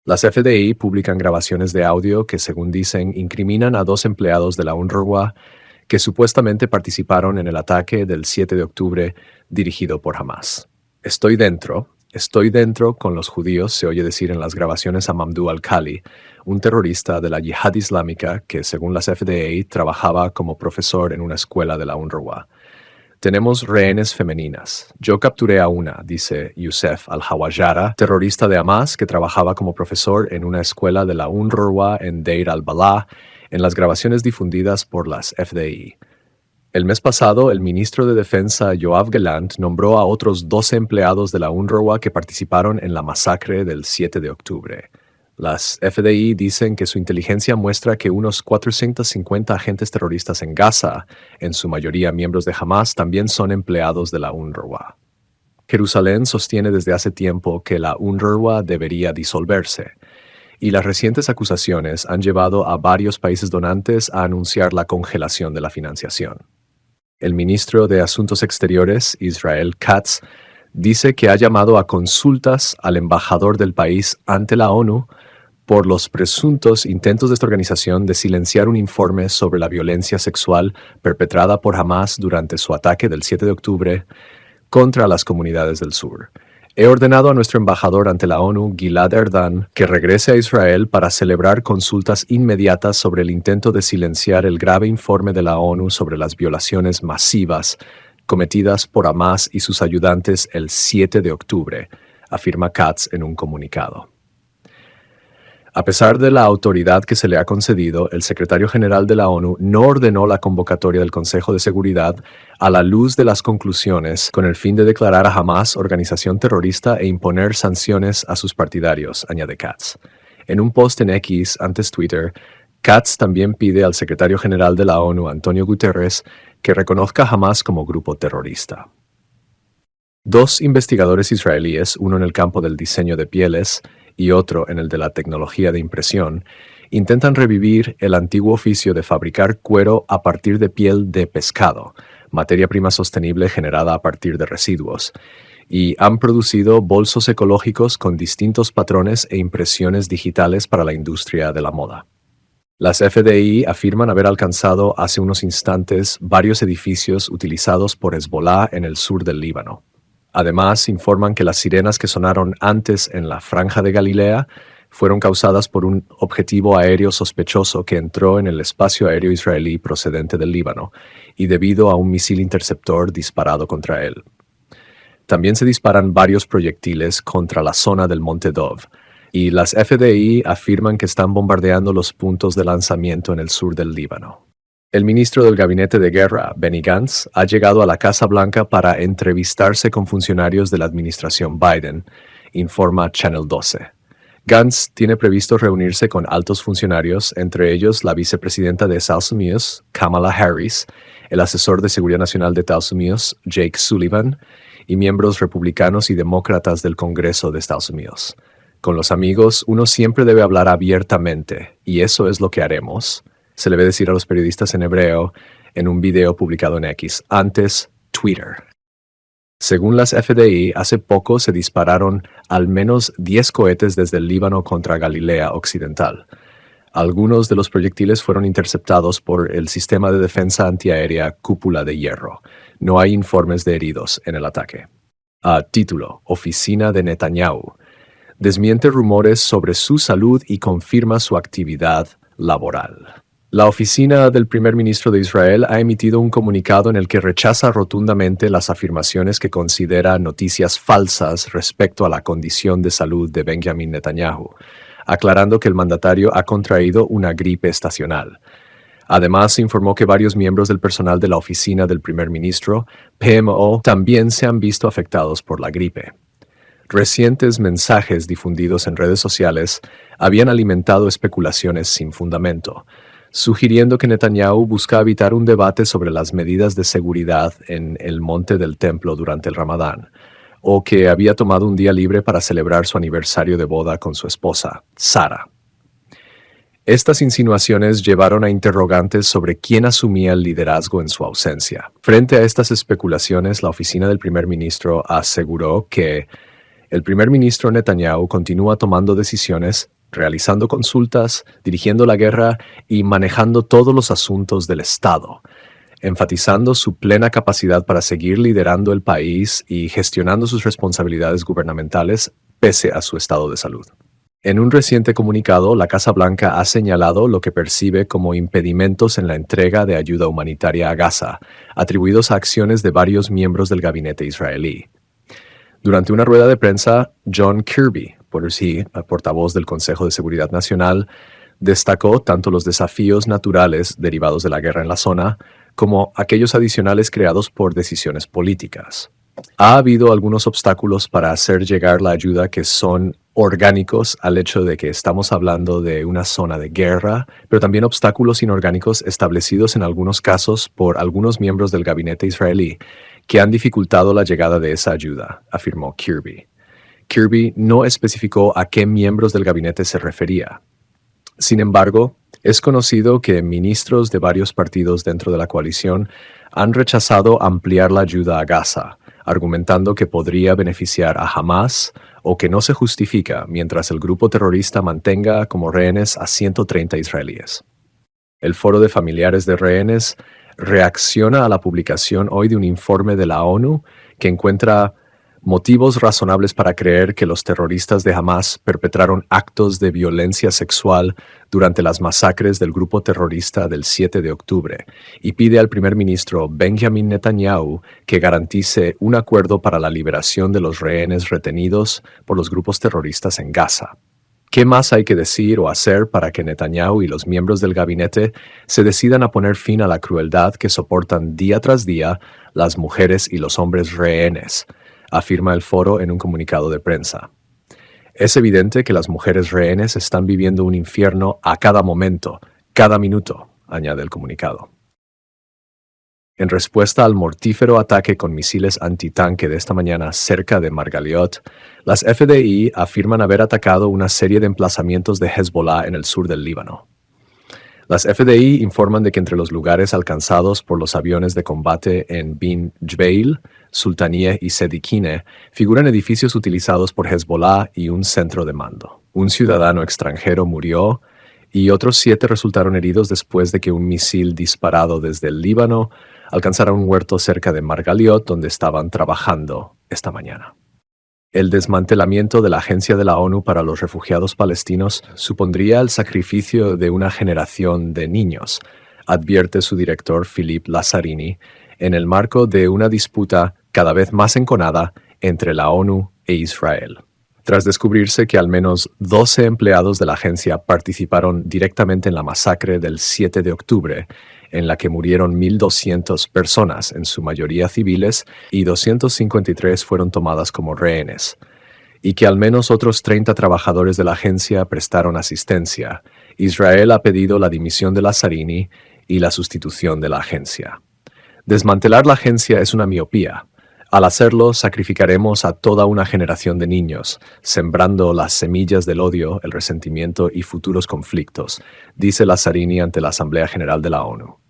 Las FDI publican grabaciones de audio que, según dicen, incriminan a 2 empleados de la UNRWA que supuestamente participaron en el ataque del 7 de octubre dirigido por Hamas. Estoy dentro con los judíos, se oye decir en las grabaciones a Mamdouh al-Khali, un terrorista de la Yihad Islámica que, según las FDI, trabajaba como profesor en una escuela de la UNRWA. Tenemos rehenes femeninas. Yo capturé a una, dice Youssef al-Hawajara, terrorista de Hamas que trabajaba como profesor en una escuela de la UNRWA en Deir al-Balah, en las grabaciones difundidas por las FDI. El mes pasado, el ministro de Defensa Yoav Gallant nombró a otros 12 empleados de la UNRWA que participaron en la masacre del 7 de octubre. Las FDI dicen que su inteligencia muestra que unos 450 agentes terroristas en Gaza, en su mayoría miembros de Hamas, también son empleados de la UNRWA. Jerusalén sostiene desde hace tiempo que la UNRWA debería disolverse, y las recientes acusaciones han llevado a varios países donantes a anunciar la congelación de la financiación. El ministro de Asuntos Exteriores, Israel Katz, dice que ha llamado a consultas al embajador del país ante la ONU por los presuntos intentos de esta organización de silenciar un informe sobre la violencia sexual perpetrada por Hamas durante su ataque del 7 de octubre contra las comunidades del sur. He ordenado a nuestro embajador ante la ONU, Gilad Erdan, que regrese a Israel para celebrar consultas inmediatas sobre el intento de silenciar el grave informe de la ONU sobre las violaciones masivas cometidas por Hamas y sus ayudantes el 7 de octubre, afirma Katz en un comunicado. A pesar de la autoridad que se le ha concedido, el secretario general de la ONU no ordenó la convocatoria del Consejo de Seguridad a la luz de las conclusiones con el fin de declarar a Hamas organización terrorista e imponer sanciones a sus partidarios, añade Katz. En un post en X, antes Twitter, Katz también pide al secretario general de la ONU, Antonio Guterres, que reconozca a Hamas como grupo terrorista. 2 investigadores israelíes, uno en el campo del diseño de pieles y otro en el de la tecnología de impresión, intentan revivir el antiguo oficio de fabricar cuero a partir de piel de pescado, materia prima sostenible generada a partir de residuos, y han producido bolsos ecológicos con distintos patrones e impresiones digitales para la industria de la moda. Las FDI afirman haber alcanzado hace unos instantes varios edificios utilizados por Hezbollah en el sur del Líbano. Además, informan que las sirenas que sonaron antes en la Franja de Galilea fueron causadas por un objetivo aéreo sospechoso que entró en el espacio aéreo israelí procedente del Líbano y debido a un misil interceptor disparado contra él. También se disparan varios proyectiles contra la zona del Monte Dov, y las FDI afirman que están bombardeando los puntos de lanzamiento en el sur del Líbano. El ministro del Gabinete de Guerra, Benny Gantz, ha llegado a la Casa Blanca para entrevistarse con funcionarios de la administración Biden, informa Channel 12. Gantz tiene previsto reunirse con altos funcionarios, entre ellos la vicepresidenta de Estados Unidos, Kamala Harris, el asesor de Seguridad Nacional de Estados Unidos, Jake Sullivan, y miembros republicanos y demócratas del Congreso de Estados Unidos. Con los amigos, uno siempre debe hablar abiertamente, y eso es lo que haremos, se le debe decir a los periodistas en hebreo en un video publicado en X, antes Twitter. Según las FDI, hace poco se dispararon al menos 10 cohetes desde el Líbano contra Galilea Occidental. Algunos de los proyectiles fueron interceptados por el sistema de defensa antiaérea Cúpula de Hierro. No hay informes de heridos en el ataque. Título: Oficina de Netanyahu. Desmiente rumores sobre su salud y confirma su actividad laboral. La oficina del primer ministro de Israel ha emitido un comunicado en el que rechaza rotundamente las afirmaciones que considera noticias falsas respecto a la condición de salud de Benjamin Netanyahu, aclarando que el mandatario ha contraído una gripe estacional. Además, informó que varios miembros del personal de la oficina del primer ministro, PMO, también se han visto afectados por la gripe. Recientes mensajes difundidos en redes sociales habían alimentado especulaciones sin fundamento, sugiriendo que Netanyahu busca evitar un debate sobre las medidas de seguridad en el monte del templo durante el Ramadán, o que había tomado un día libre para celebrar su aniversario de boda con su esposa, Sara. Estas insinuaciones llevaron a interrogantes sobre quién asumía el liderazgo en su ausencia. Frente a estas especulaciones, la oficina del primer ministro aseguró que El primer ministro Netanyahu continúa tomando decisiones, realizando consultas, dirigiendo la guerra y manejando todos los asuntos del Estado, enfatizando su plena capacidad para seguir liderando el país y gestionando sus responsabilidades gubernamentales pese a su estado de salud. En un reciente comunicado, la Casa Blanca ha señalado lo que percibe como impedimentos en la entrega de ayuda humanitaria a Gaza, atribuidos a acciones de varios miembros del gabinete israelí. Durante una rueda de prensa, John Kirby, portavoz del Consejo de Seguridad Nacional, destacó tanto los desafíos naturales derivados de la guerra en la zona, como aquellos adicionales creados por decisiones políticas. Ha habido algunos obstáculos para hacer llegar la ayuda que son orgánicos al hecho de que estamos hablando de una zona de guerra, pero también obstáculos inorgánicos establecidos en algunos casos por algunos miembros del gabinete israelí que han dificultado la llegada de esa ayuda, afirmó Kirby. Kirby no especificó a qué miembros del gabinete se refería. Sin embargo, es conocido que ministros de varios partidos dentro de la coalición han rechazado ampliar la ayuda a Gaza, argumentando que podría beneficiar a Hamas o que no se justifica mientras el grupo terrorista mantenga como rehenes a 130 israelíes. El Foro de Familiares de Rehenes reacciona a la publicación hoy de un informe de la ONU que encuentra motivos razonables para creer que los terroristas de Hamas perpetraron actos de violencia sexual durante las masacres del grupo terrorista del 7 de octubre y pide al primer ministro Benjamin Netanyahu que garantice un acuerdo para la liberación de los rehenes retenidos por los grupos terroristas en Gaza. ¿Qué más hay que decir o hacer para que Netanyahu y los miembros del gabinete se decidan a poner fin a la crueldad que soportan día tras día las mujeres y los hombres rehenes?, afirma el foro en un comunicado de prensa. Es evidente que las mujeres rehenes están viviendo un infierno a cada momento, cada minuto, añade el comunicado. En respuesta al mortífero ataque con misiles antitanque de esta mañana cerca de Margaliot, las FDI afirman haber atacado una serie de emplazamientos de Hezbollah en el sur del Líbano. Las FDI informan de que entre los lugares alcanzados por los aviones de combate en Bin Jbeil, Sultanieh y Sedikine figuran edificios utilizados por Hezbollah y un centro de mando. Un ciudadano extranjero murió y otros 7 resultaron heridos después de que un misil disparado desde el Líbano alcanzara un huerto cerca de Margaliot donde estaban trabajando esta mañana. El desmantelamiento de la Agencia de la ONU para los Refugiados Palestinos supondría el sacrificio de una generación de niños, advierte su director Philippe Lazzarini, en el marco de una disputa cada vez más enconada entre la ONU e Israel. Tras descubrirse que al menos 12 empleados de la agencia participaron directamente en la masacre del 7 de octubre, en la que murieron 1.200 personas, en su mayoría civiles, y 253 fueron tomadas como rehenes, y que al menos otros 30 trabajadores de la agencia prestaron asistencia, Israel ha pedido la dimisión de Lazzarini y la sustitución de la agencia. Desmantelar la agencia es una miopía. Al hacerlo, sacrificaremos a toda una generación de niños, sembrando las semillas del odio, el resentimiento y futuros conflictos, dice Lazzarini ante la Asamblea General de la ONU.